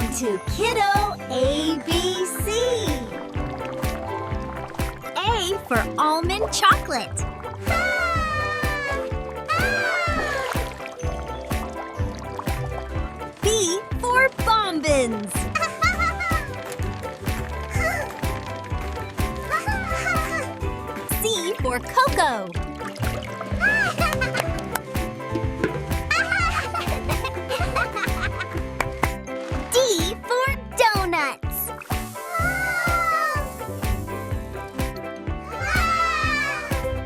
Welcome to Kiddo ABC. A for almond chocolate. B for bonbons. C for cocoa. D for donuts.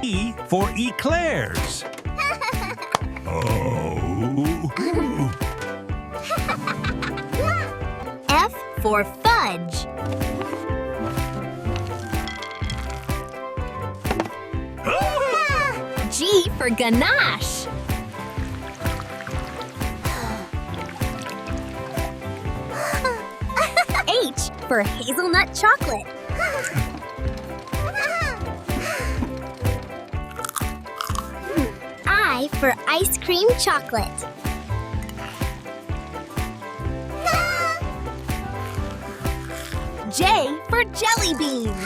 E for eclairs. Oh. F for fudge. G for ganache. H for hazelnut chocolate. I for ice cream chocolate. J for jelly beans.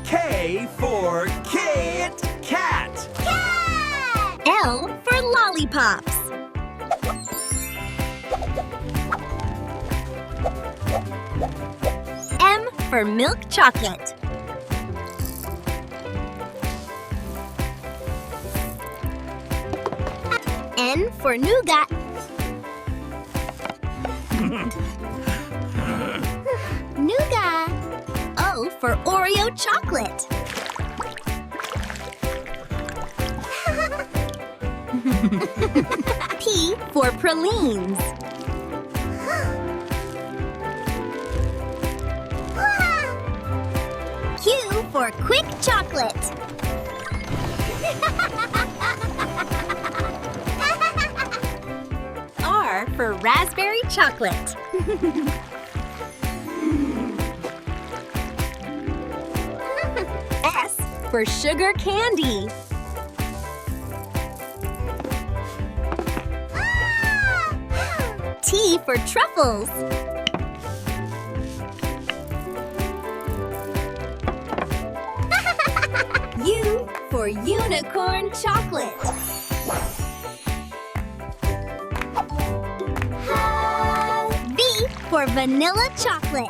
K for Kit Kat. L for lollipops. M for milk chocolate. N for nougat. Nougat. O for Oreo chocolate. P for pralines. Q for quick chocolate. R for raspberry chocolate. S for sugar candy. T for truffles. U for unicorn chocolate. V for vanilla chocolate.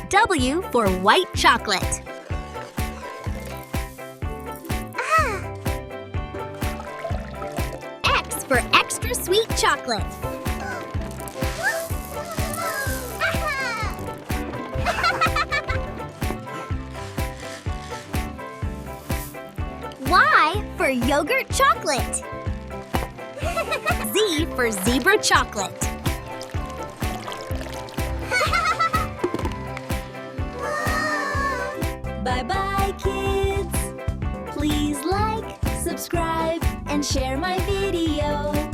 W for white chocolate. X for extra sweet chocolate. Y for yogurt chocolate. Z for zebra chocolate. Bye-bye, kids. Please like, subscribe, and share my video.